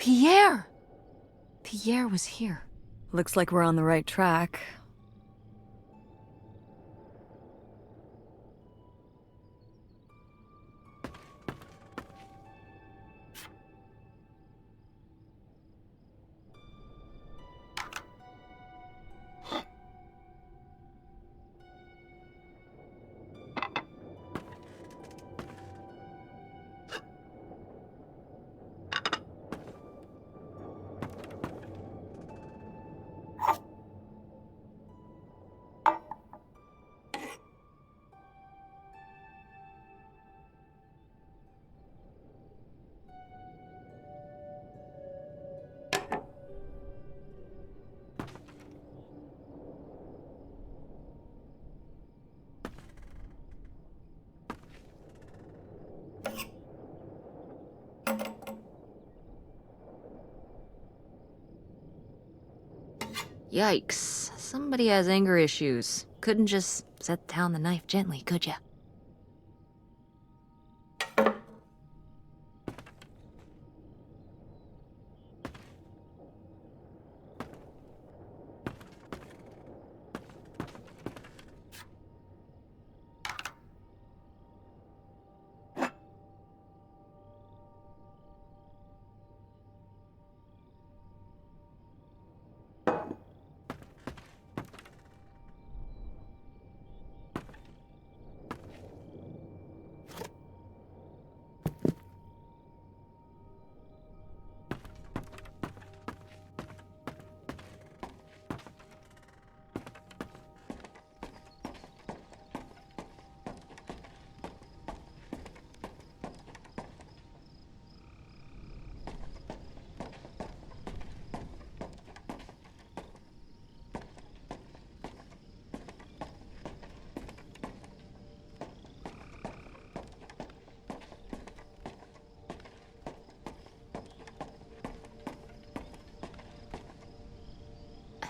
Pierre! Pierre was here. Looks like we're on the right track. Yikes. Somebody has anger issues. Couldn't just set down the knife gently, could ya?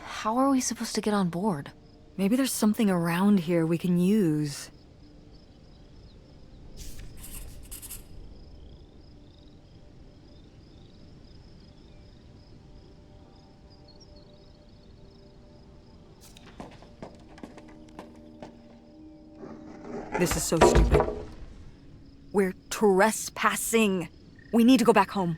How are we supposed to get on board? Maybe there's something around here we can use. This is so stupid. We're trespassing. We need to go back home.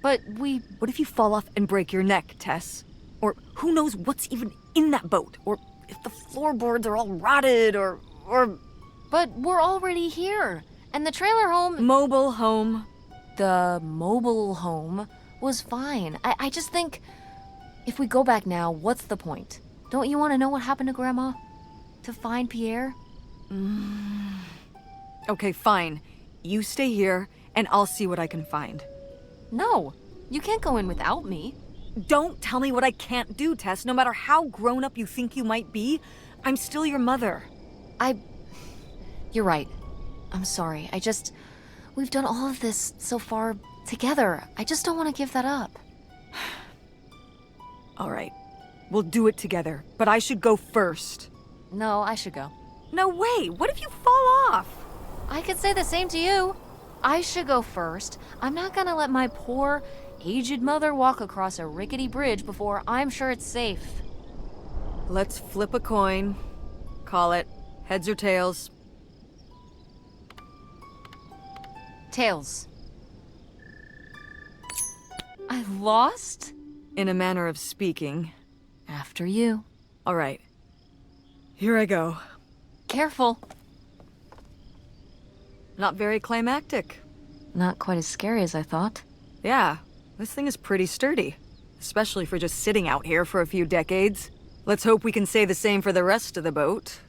But What if you fall off and break your neck, Tess? Or who knows what's even in that boat? Or if the floorboards are all rotted, or... But we're already here. And the trailer home... Mobile home. The mobile home was fine. I just think... If we go back now, what's the point? Don't you want to know what happened to Grandma? To find Pierre? Okay, fine. You stay here, and I'll see what I can find. No, you can't go in without me. Don't tell me what I can't do, Tess. No matter how grown-up you think you might be, I'm still your mother. You're right. I'm sorry. We've done all of this so far together. I just don't want to give that up. All right. We'll do it together, but I should go first. No, I should go. No way! What if you fall off? I could say the same to you. I should go first. I'm not gonna let my poor, aged mother walk across a rickety bridge before I'm sure it's safe. Let's flip a coin. Call it heads or tails. Tails. I lost? In a manner of speaking. After you. All right. Here I go. Careful. Not very climactic. Not quite as scary as I thought. Yeah, this thing is pretty sturdy. Especially for just sitting out here for a few decades. Let's hope we can say the same for the rest of the boat.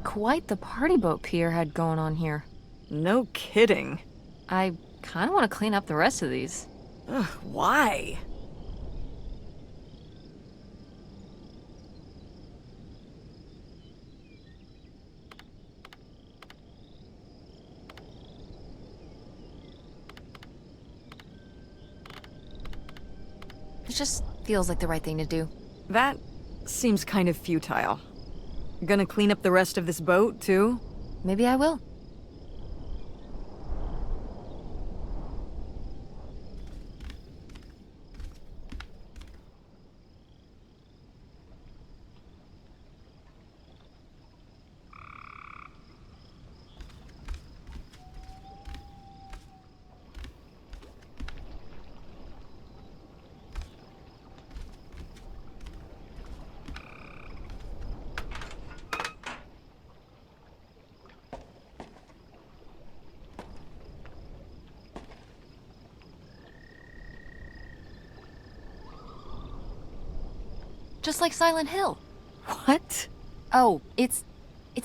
Quite the party boat Pierre had going on here. No kidding. I kind of want to clean up the rest of these. Ugh, why? just feels like the right thing to do. That seems kind of futile. Gonna clean up the rest of this boat, too? Maybe I will. Just like Silent Hill. What? Oh, it's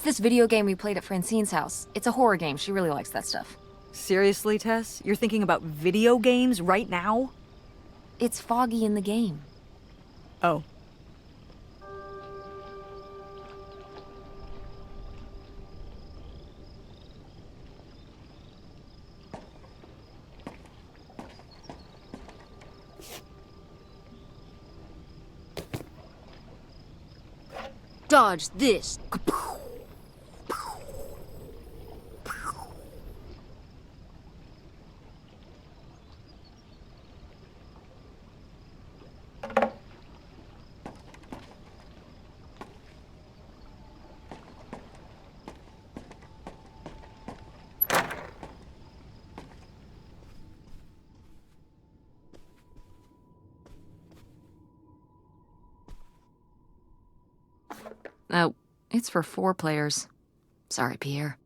this video game we played at Francine's house. It's a horror game. She really likes that stuff. Seriously, Tess? You're thinking about video games right now? It's foggy in the game. Oh. Dodge this. Oh, it's for 4 players. Sorry, Pierre.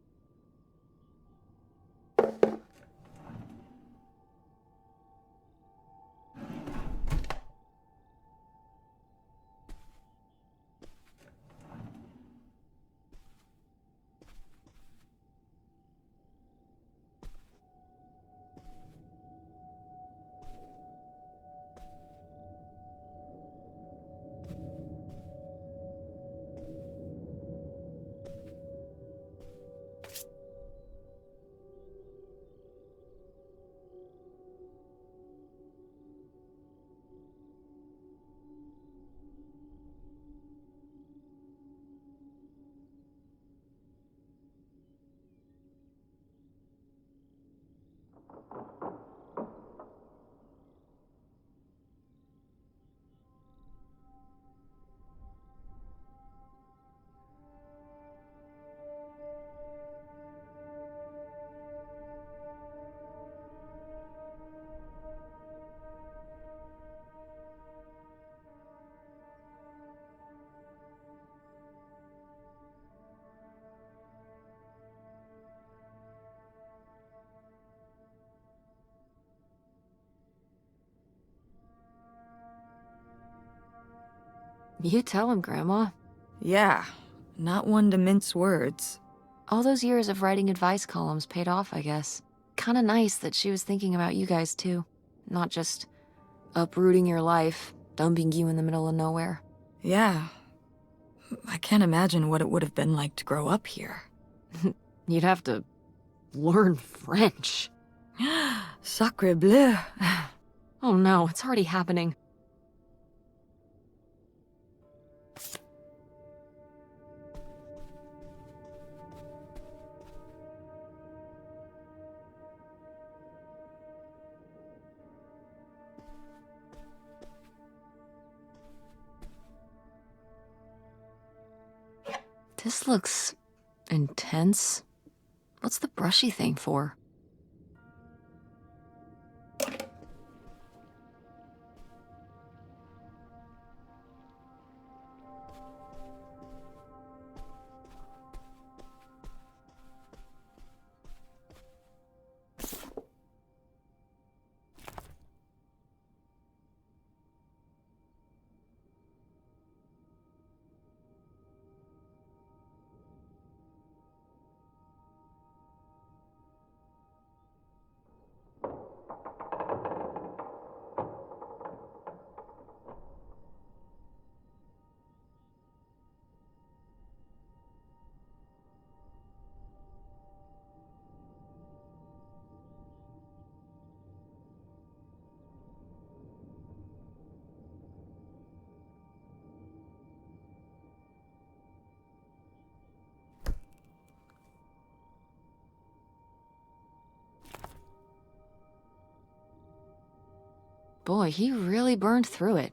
You tell him, Grandma. Yeah, not one to mince words. All those years of writing advice columns paid off, I guess. Kinda nice that she was thinking about you guys, too. Not just uprooting your life, dumping you in the middle of nowhere. Yeah. I can't imagine what it would have been like to grow up here. You'd have to learn French. Sacre bleu. Oh no, it's already happening. This looks intense. What's the brushy thing for? Boy, he really burned through it.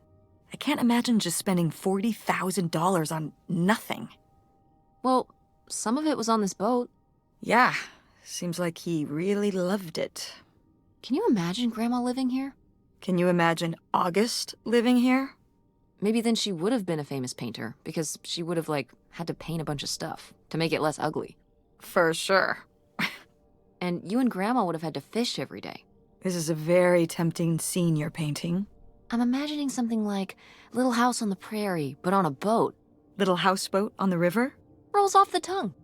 I can't imagine just spending $40,000 on nothing. Well, some of it was on this boat. Yeah, seems like he really loved it. Can you imagine Grandma living here? Can you imagine August living here? Maybe then she would have been a famous painter, because she would have, had to paint a bunch of stuff to make it less ugly. For sure. And you and Grandma would have had to fish every day. This is a very tempting scene you're painting. I'm imagining something like Little House on the Prairie, but on a boat. Little houseboat on the river? Rolls off the tongue.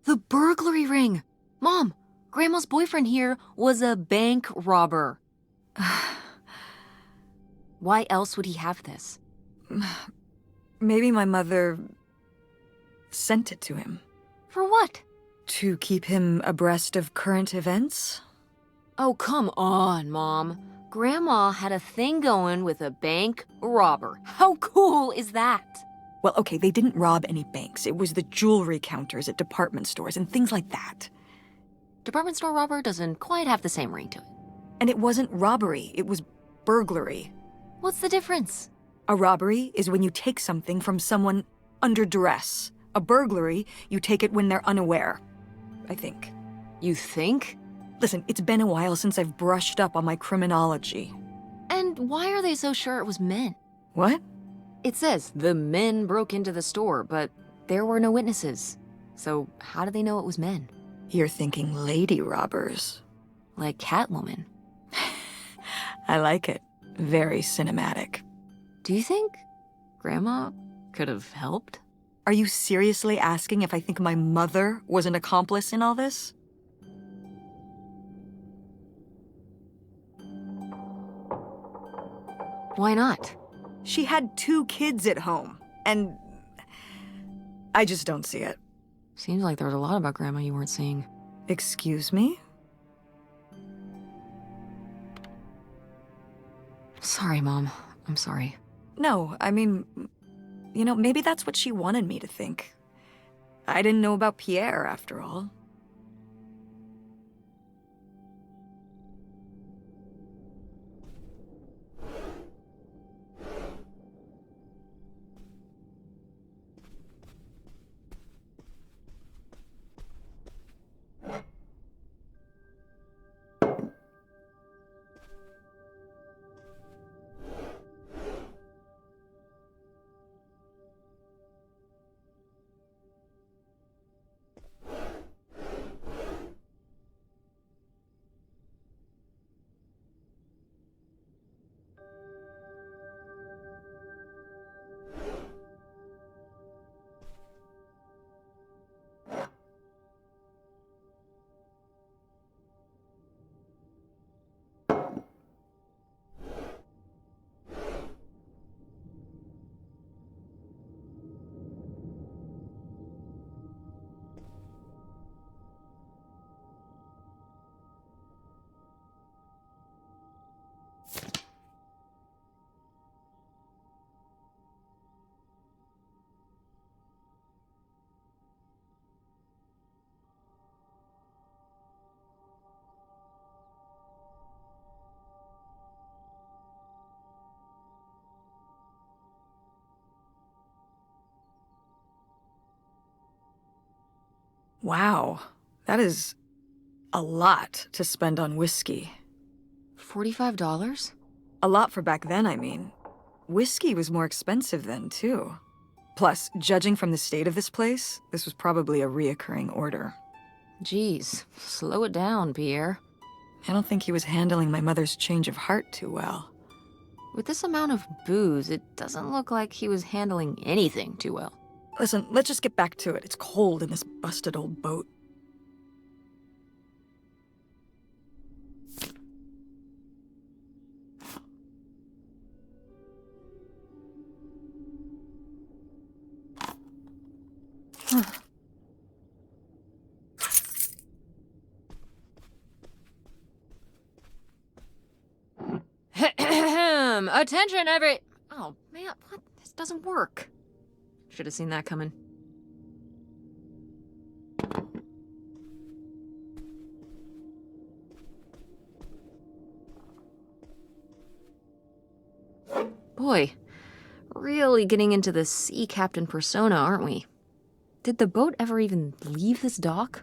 The burglary ring! Mom, Grandma's boyfriend here was a bank robber. Why else would he have this? Maybe my mother sent it to him. For what? To keep him abreast of current events? Oh, come on, Mom. Grandma had a thing going with a bank robber. How cool is that? Well, okay, they didn't rob any banks. It was the jewelry counters at department stores and things like that. Department store robber doesn't quite have the same ring to it. And it wasn't robbery, it was burglary. What's the difference? A robbery is when you take something from someone under duress. A burglary, you take it when they're unaware, I think. You think? Listen, it's been a while since I've brushed up on my criminology. And why are they so sure it was men? What? It says the men broke into the store, but there were no witnesses. So how do they know it was men? You're thinking lady robbers. Like Catwoman. I like it. Very cinematic. Do you think Grandma could have helped? Are you seriously asking if I think my mother was an accomplice in all this? Why not? She had 2 kids at home, and I just don't see it. Seems like there was a lot about Grandma you weren't seeing. Excuse me? Sorry, Mom. I'm sorry. No, I mean, maybe that's what she wanted me to think. I didn't know about Pierre, after all. Wow, that is a lot to spend on whiskey. $45? A lot for back then, I mean. Whiskey was more expensive then, too. Plus, judging from the state of this place, this was probably a reoccurring order. Geez, slow it down, Pierre. I don't think he was handling my mother's change of heart too well. With this amount of booze, it doesn't look like he was handling anything too well. Listen, let's just get back to it. It's cold in this busted old boat. Attention, Oh, man, what? This doesn't work. Should have seen that coming. Boy, really getting into the sea captain persona, aren't we? Did the boat ever even leave this dock?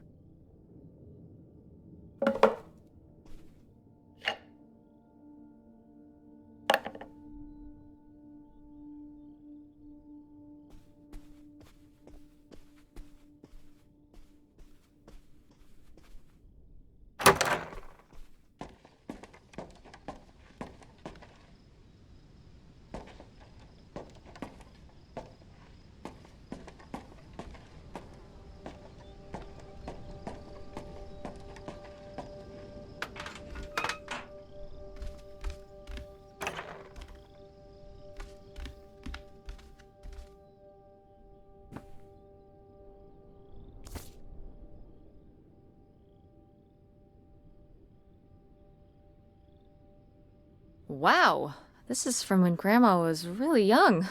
Wow, this is from when Grandma was really young.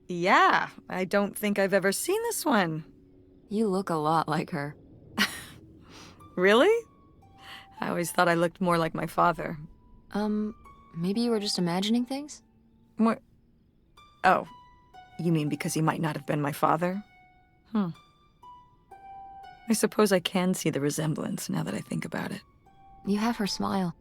Yeah, I don't think I've ever seen this one. You look a lot like her. Really? I always thought I looked more like my father. Maybe you were just imagining things? What? Oh, you mean because he might not have been my father? I suppose I can see the resemblance now that I think about it. You have her smile.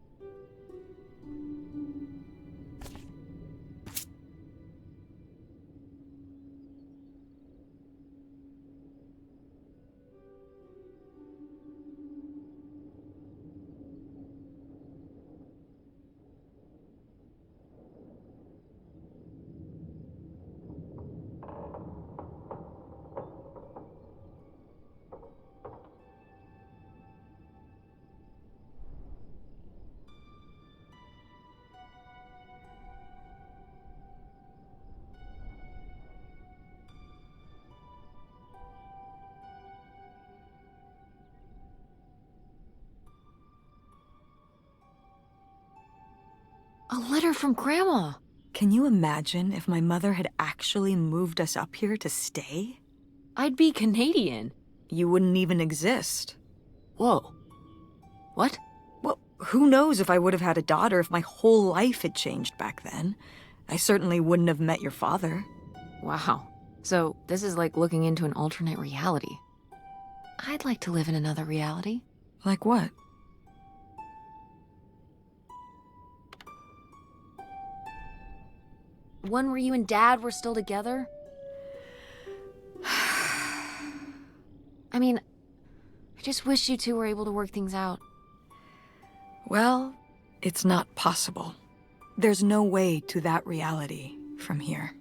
A letter from Grandma. Can you imagine if my mother had actually moved us up here to stay? I'd be Canadian. You wouldn't even exist. Whoa. What? Well, who knows if I would have had a daughter if my whole life had changed back then. I certainly wouldn't have met your father. Wow. So this is like looking into an alternate reality. I'd like to live in another reality. Like what? One where you and Dad were still together? I mean, I just wish you two were able to work things out. Well, it's not possible. There's no way to that reality from here.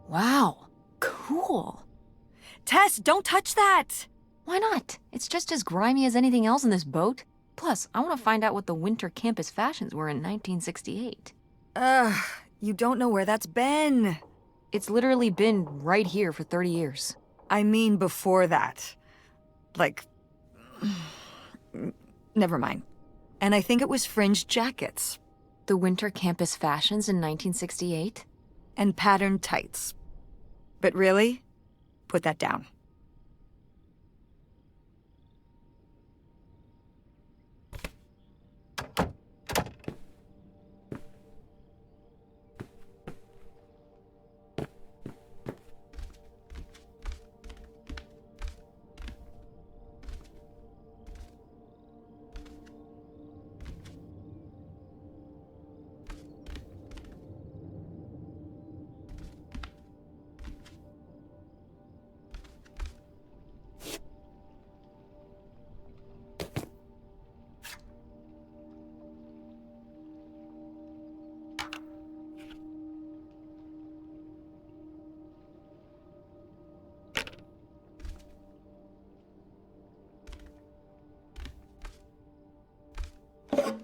Wow, cool. Tess, don't touch that! Why not? It's just as grimy as anything else in this boat. Plus, I want to find out what the winter campus fashions were in 1968. You don't know where that's been. It's literally been right here for 30 years. I mean before that. Like... Never mind. And I think it was fringed jackets. The winter campus fashions in 1968? And patterned tights. But really, put that down.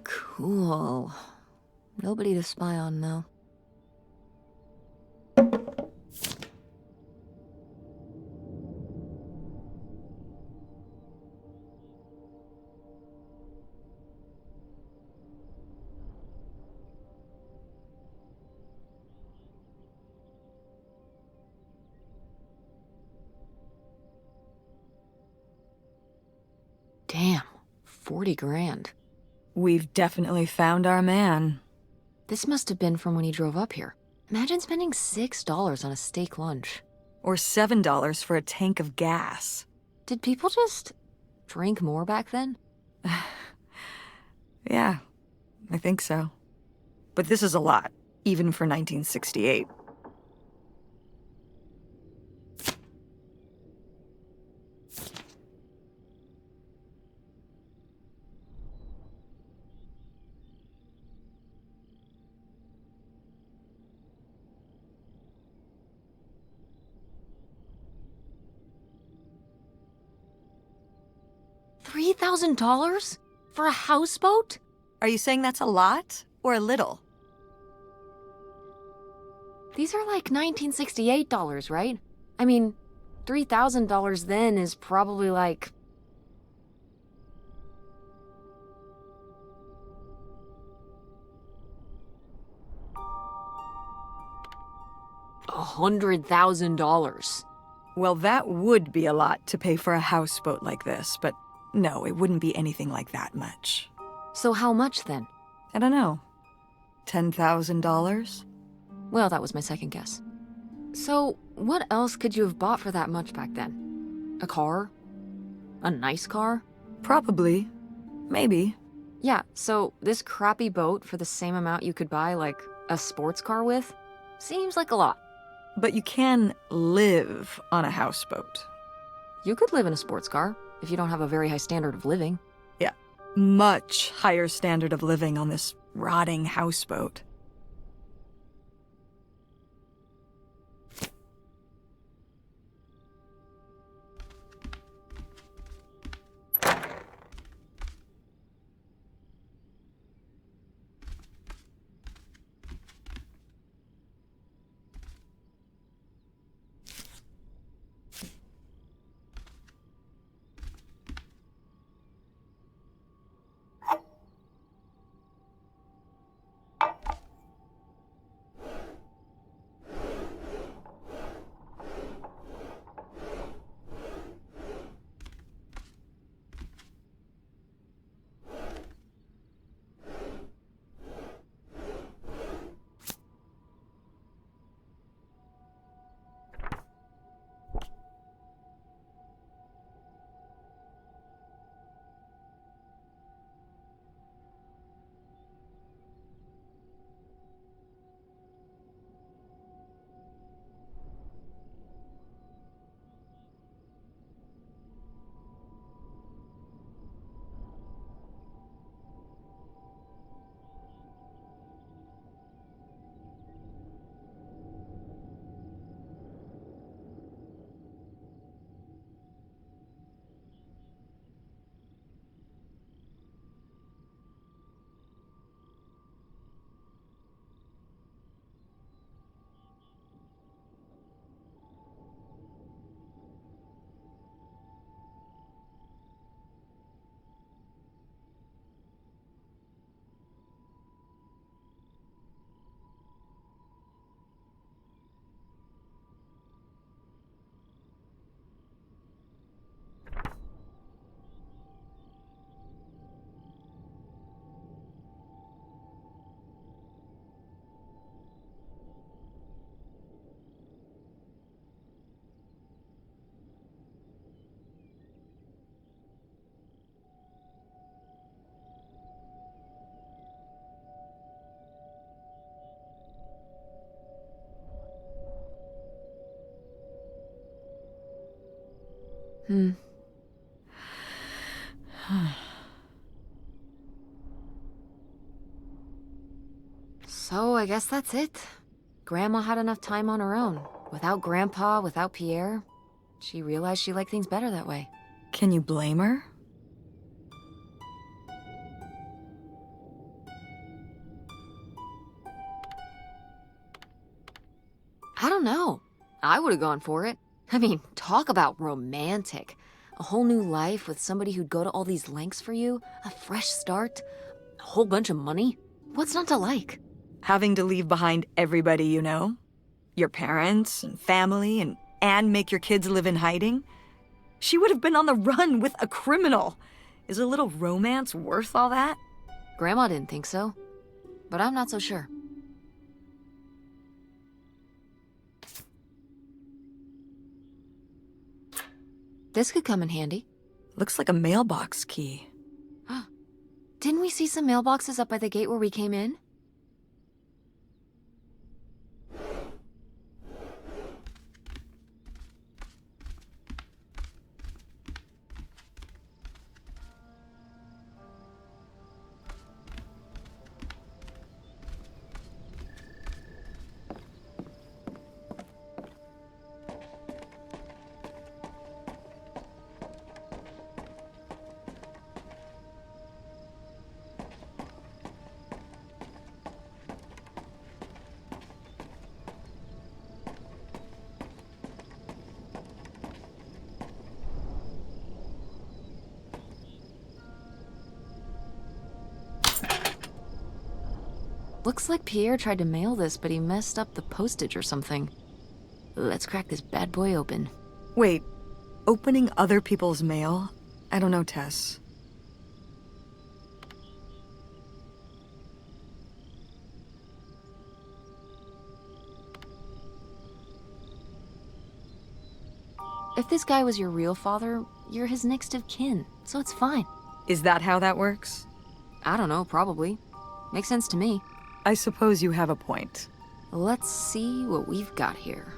Cool. Nobody to spy on, though. Damn, 40 grand. We've definitely found our man. This must have been from when he drove up here. Imagine spending $6 on a steak lunch. Or $7 for a tank of gas. Did people just drink more back then? Yeah, I think so. But this is a lot, even for 1968. $3,000? For a houseboat? Are you saying that's a lot or a little? These are like $1968, right? I mean, $3,000 then is probably like... $100,000. Well, that would be a lot to pay for a houseboat like this, but no, it wouldn't be anything like that much. So how much then? I don't know. $10,000? Well, that was my second guess. So, what else could you have bought for that much back then? A car? A nice car? Probably. Maybe. Yeah, so this crappy boat for the same amount you could buy, like, a sports car with? Seems like a lot. But you can live on a houseboat. You could live in a sports car if you don't have a very high standard of living. Yeah, much higher standard of living on this rotting houseboat. So I guess that's it. Grandma had enough time on her own. Without Grandpa, without Pierre. She realized she liked things better that way. Can you blame her? I don't know. I would have gone for it. I mean, talk about romantic. A whole new life with somebody who'd go to all these lengths for you, a fresh start, a whole bunch of money. What's not to like? Having to leave behind everybody you know? Your parents and family and make your kids live in hiding? She would have been on the run with a criminal. Is a little romance worth all that? Grandma didn't think so, but I'm not so sure. This could come in handy. Looks like a mailbox key. Didn't we see some mailboxes up by the gate where we came in? Looks like Pierre tried to mail this, but he messed up the postage or something. Let's crack this bad boy open. Wait, opening other people's mail? I don't know, Tess. If this guy was your real father, you're his next of kin, so it's fine. Is that how that works? I don't know, probably. Makes sense to me. I suppose you have a point. Let's see what we've got here.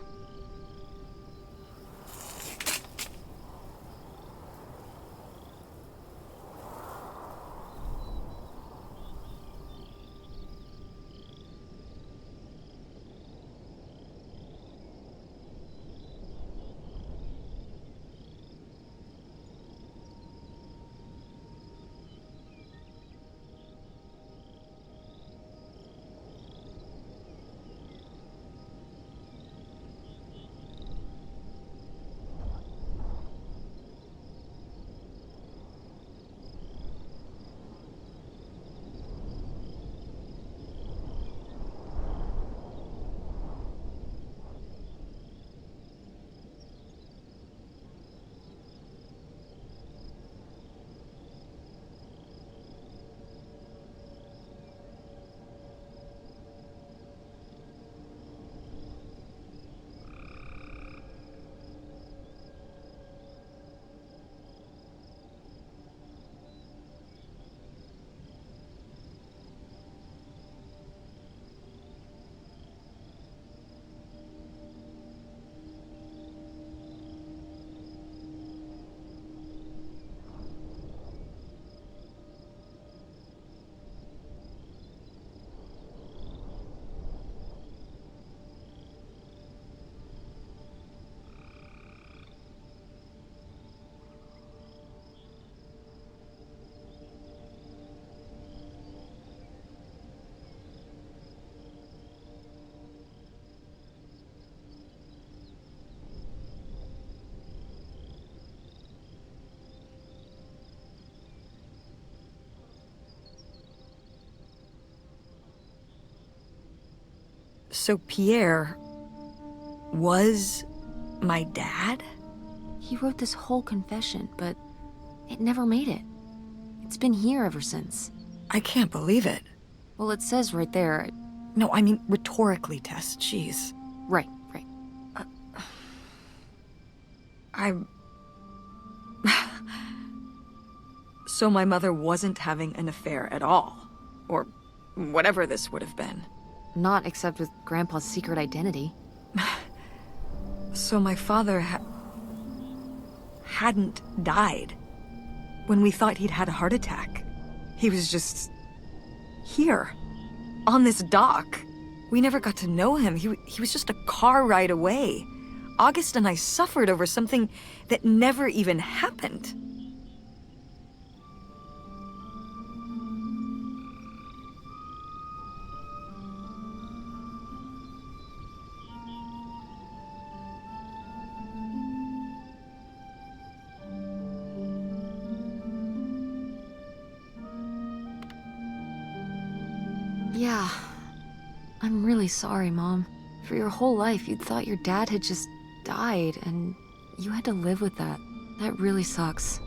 So Pierre was my dad? He wrote this whole confession, but it never made it. It's been here ever since. I can't believe it. Well, it says right there. No, I mean rhetorically, Tess. Jeez. Right. So my mother wasn't having an affair at all. Or whatever this would have been. Not except with Grandpa's secret identity. So my father hadn't died. When we thought he'd had a heart attack. He was just... here. On this dock. We never got to know him. He was just a car ride away. August and I suffered over something that never even happened. Yeah. I'm really sorry, Mom. For your whole life, you'd thought your dad had just died, and you had to live with that. That really sucks.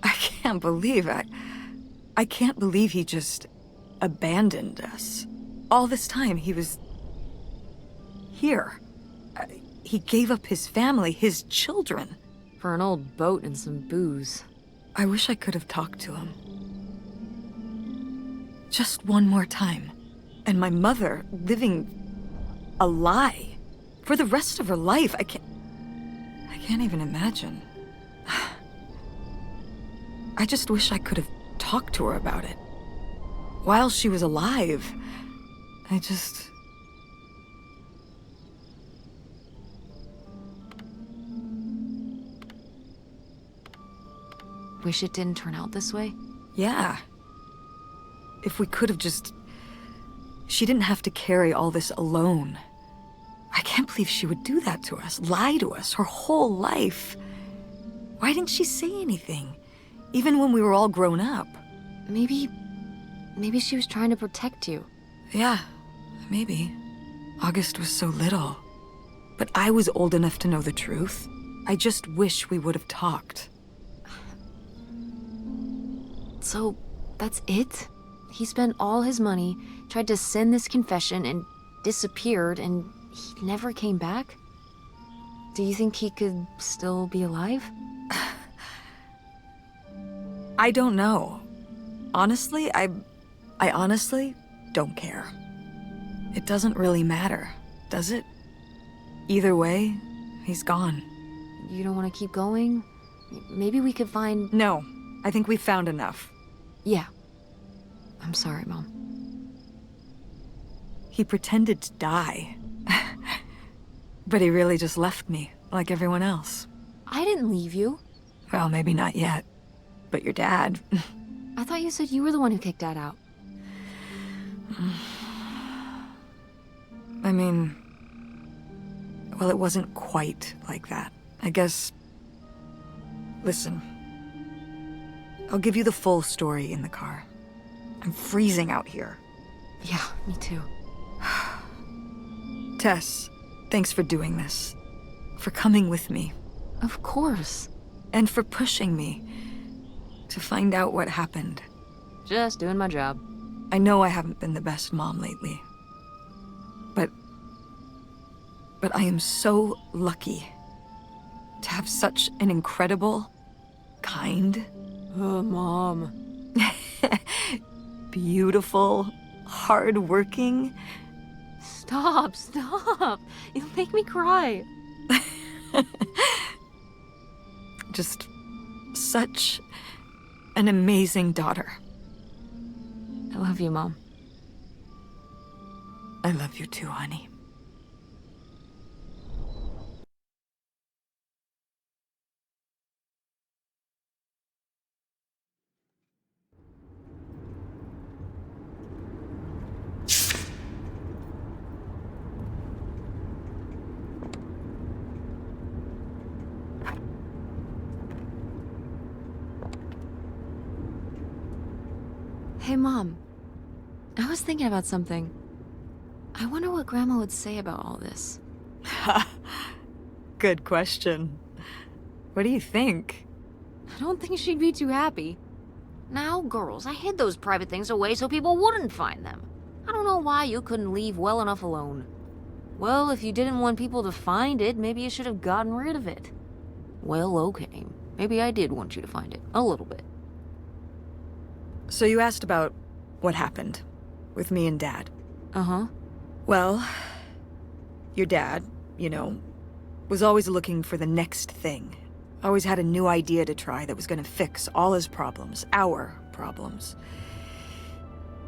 I can't believe I can't believe he just abandoned us. All this time, he was... here. He gave up his family, his children. For an old boat and some booze. I wish I could have talked to him. Just one more time. And my mother living a lie for the rest of her life. I can't even imagine. I just wish I could have talked to her about it. While she was alive, I just... Wish it didn't turn out this way? Yeah. If we could have just... She didn't have to carry all this alone. I can't believe she would do that to us, lie to us her whole life. Why didn't she say anything? Even when we were all grown up. Maybe she was trying to protect you. Yeah, maybe. August was so little. But I was old enough to know the truth. I just wish we would have talked. So, that's it? He spent all his money, tried to send this confession, and disappeared, and he never came back? Do you think he could still be alive? I don't know. Honestly, I honestly don't care. It doesn't really matter, does it? Either way, he's gone. You don't want to keep going? Maybe we could find... No, I think we found enough. Yeah. I'm sorry, Mom. He pretended to die. But he really just left me, like everyone else. I didn't leave you. Well, maybe not yet. But your dad... I thought you said you were the one who kicked Dad out. I mean... Well, it wasn't quite like that. I guess... Listen. I'll give you the full story in the car. I'm freezing out here. Yeah, me too. Tess, thanks for doing this. For coming with me. Of course. And for pushing me to find out what happened. Just doing my job. I know I haven't been the best mom lately. But I am so lucky to have such an incredible, kind... Oh, Mom. Beautiful, hard-working... Stop. You'll make me cry. Just such an amazing daughter. I love you, Mom. I love you too, honey. Hey, Mom. I was thinking about something. I wonder what Grandma would say about all this. Good question. What do you think? I don't think she'd be too happy. Now, girls, I hid those private things away so people wouldn't find them. I don't know why you couldn't leave well enough alone. Well, if you didn't want people to find it, maybe you should have gotten rid of it. Well, okay. Maybe I did want you to find it. A little bit. So you asked about what happened with me and Dad. Uh-huh. Well, your dad, you know, Was always looking for the next thing. Always had a new idea to try that was gonna fix all his problems, our problems.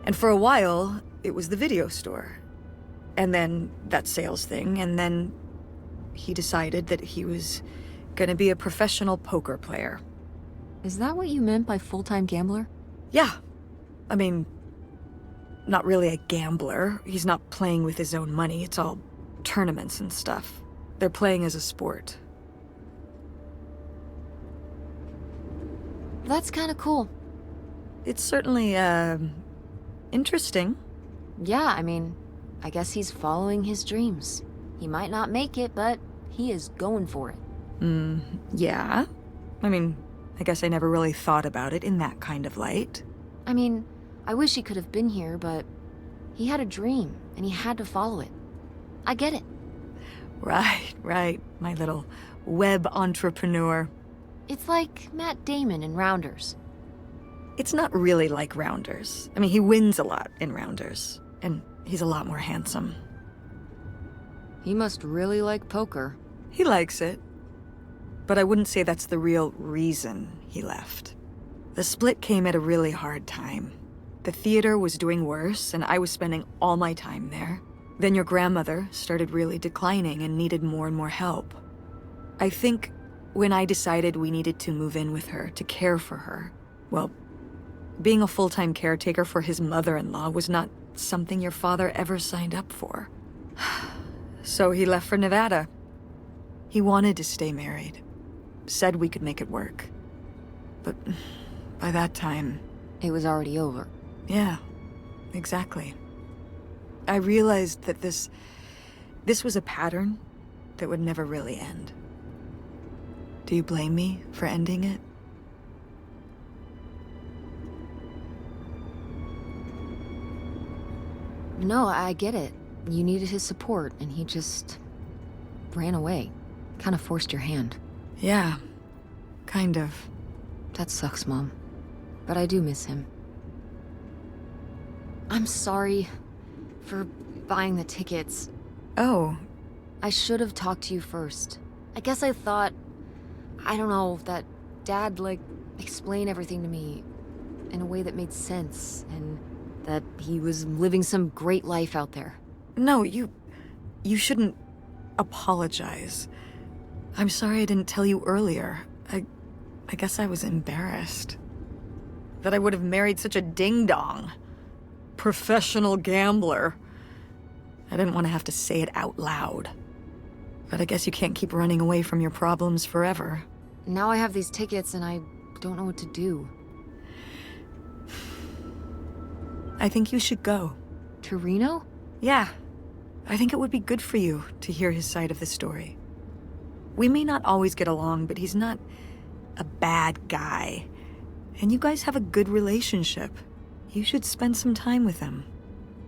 And for a while, it was the video store. And then that sales thing, and then he decided that he was gonna be a professional poker player. Is that what you meant by full-time gambler? Yeah. I mean, not really a gambler. He's not playing with his own money. It's all tournaments and stuff. They're playing as a sport. That's kind of cool. It's certainly, interesting. Yeah, I mean, I guess he's following his dreams. He might not make it, but he is going for it. Yeah. I mean, I guess I never really thought about it in that kind of light. I mean, I wish he could have been here, but he had a dream, and he had to follow it. I get it. Right, my little web entrepreneur. It's like Matt Damon in Rounders. It's not really like Rounders. I mean, he wins a lot in Rounders, and he's a lot more handsome. He must really like poker. He likes it. But I wouldn't say that's the real reason he left. The split came at a really hard time. The theater was doing worse, and I was spending all my time there. Then your grandmother started really declining and needed more and more help. I think when I decided we needed to move in with her to care for her, well, being a full-time caretaker for his mother-in-law was not something your father ever signed up for. So he left for Nevada. He wanted to stay married. Said we could make it work. But by that time... It was already over. Yeah, exactly. I realized that this was a pattern that would never really end. Do you blame me for ending it? No, I get it. You needed his support, and he just ran away. Kind of forced your hand. Yeah, kind of. That sucks, Mom. But I do miss him. I'm sorry for buying the tickets. Oh. I should have talked to you first. I guess I thought, I don't know, that Dad, explained everything to me in a way that made sense, and that he was living some great life out there. No, you shouldn't apologize. I'm sorry I didn't tell you earlier. I guess I was embarrassed. That I would have married such a ding-dong. Professional gambler. I didn't want to have to say it out loud. But I guess you can't keep running away from your problems forever. Now I have these tickets and I don't know what to do. I think you should go. To Reno? Yeah. I think it would be good for you to hear his side of the story. We may not always get along, but he's not a bad guy. And you guys have a good relationship. You should spend some time with him.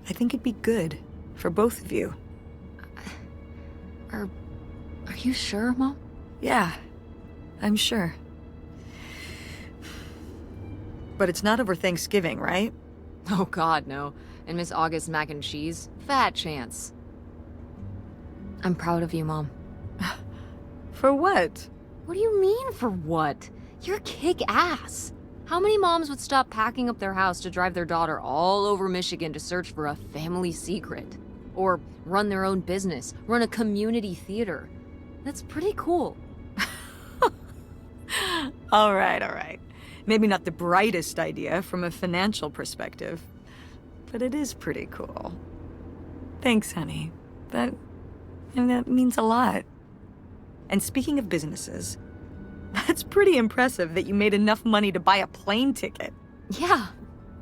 I think it'd be good for both of you. Are you sure, Mom? Yeah, I'm sure. But it's not over Thanksgiving, right? Oh God, no. And Miss August mac and cheese? Fat chance. I'm proud of you, Mom. For what? What do you mean, for what? You're kick-ass. How many moms would stop packing up their house to drive their daughter all over Michigan to search for a family secret? Or run their own business, run a community theater? That's pretty cool. All right. Maybe not the brightest idea from a financial perspective, but it is pretty cool. Thanks, honey. That means a lot. And speaking of businesses, that's pretty impressive that you made enough money to buy a plane ticket. Yeah,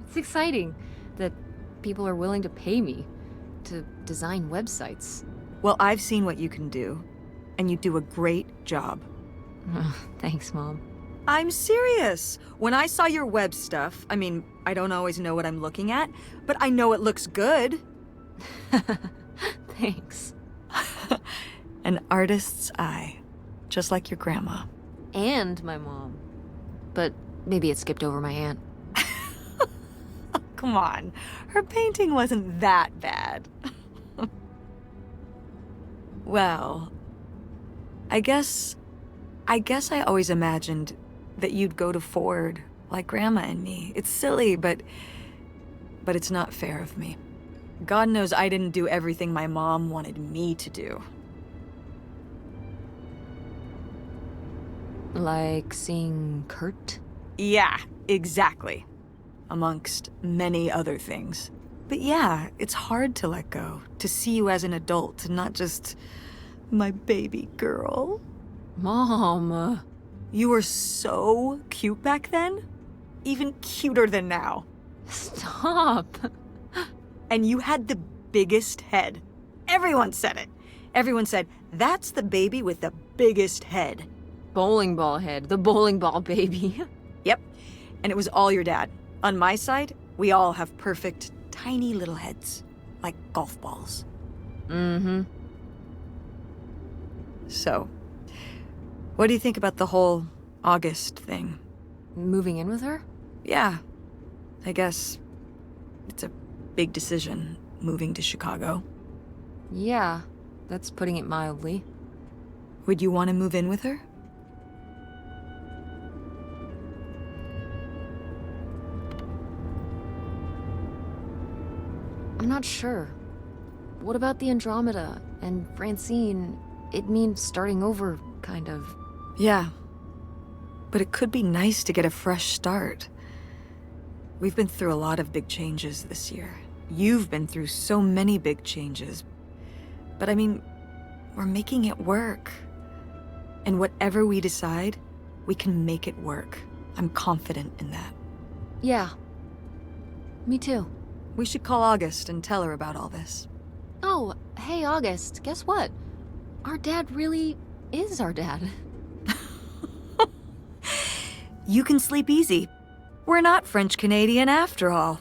it's exciting that people are willing to pay me to design websites. Well, I've seen what you can do, and you do a great job. Thanks, Mom. I'm serious. When I saw your web stuff, I mean, I don't always know what I'm looking at, but I know it looks good. Thanks. An artist's eye, just like your grandma. And my mom. But maybe it skipped over my aunt. Come on, her painting wasn't that bad. Well, I guess I always imagined that you'd go to Ford like Grandma and me. It's silly, but it's not fair of me. God knows I didn't do everything my mom wanted me to do. Like seeing Kurt? Yeah, exactly. Amongst many other things. But yeah, it's hard to let go, to see you as an adult, not just my baby girl. Mom. You were so cute back then. Even cuter than now. Stop. And you had the biggest head. Everyone said it. Everyone said, that's the baby with the biggest head. Bowling ball head, the bowling ball baby. Yep. And it was all your dad. On my side, we all have perfect, tiny little heads. Like golf balls. Mm-hmm. So, what do you think about the whole August thing? Moving in with her? Yeah. I guess it's a big decision, moving to Chicago. Yeah, that's putting it mildly. Would you want to move in with her? I'm not sure. What about the Andromeda and Francine? It means starting over, kind of. Yeah. But it could be nice to get a fresh start. We've been through a lot of big changes this year. You've been through so many big changes. But I mean, we're making it work. And whatever we decide, we can make it work. I'm confident in that. Yeah. Me too. We should call August and tell her about all this. Oh, hey August, guess what? Our dad really is our dad. You can sleep easy. We're not French-Canadian after all.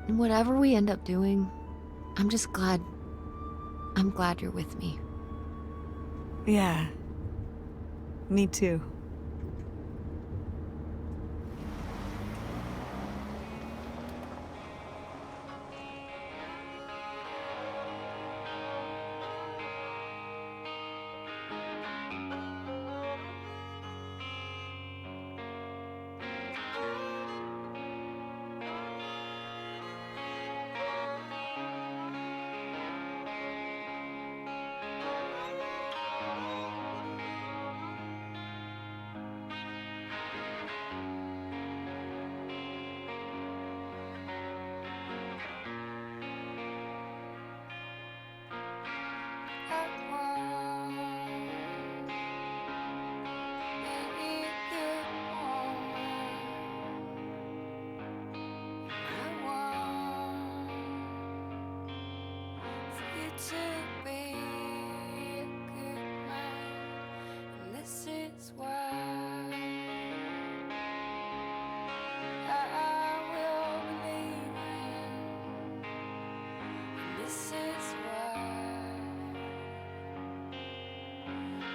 Whatever we end up doing, I'm glad you're with me. Yeah. Me too.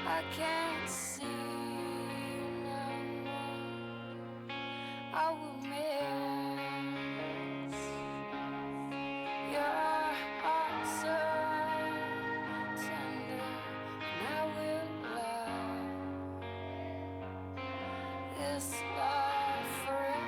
I can't see no more. I will miss your heart so tender, and I will love this love forever.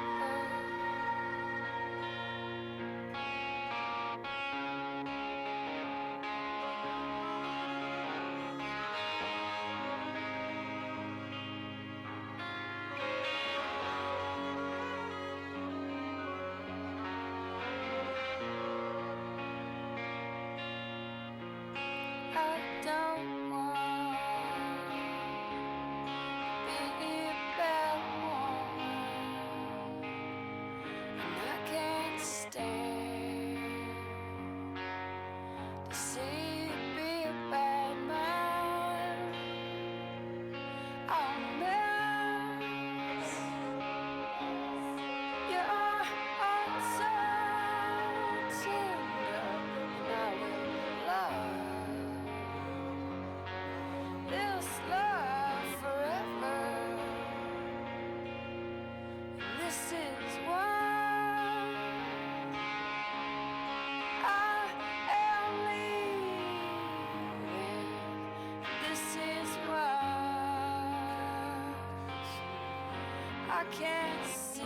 can't see.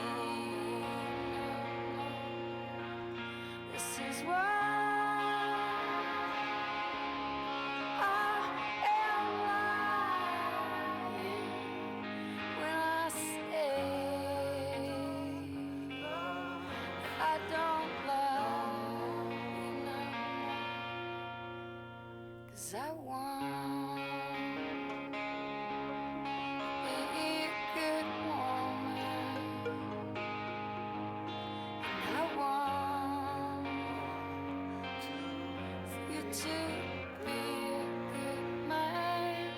This is why I am lying when I say I don't love you now. 'Cause I want to be a good woman, and I want for you to be a good man.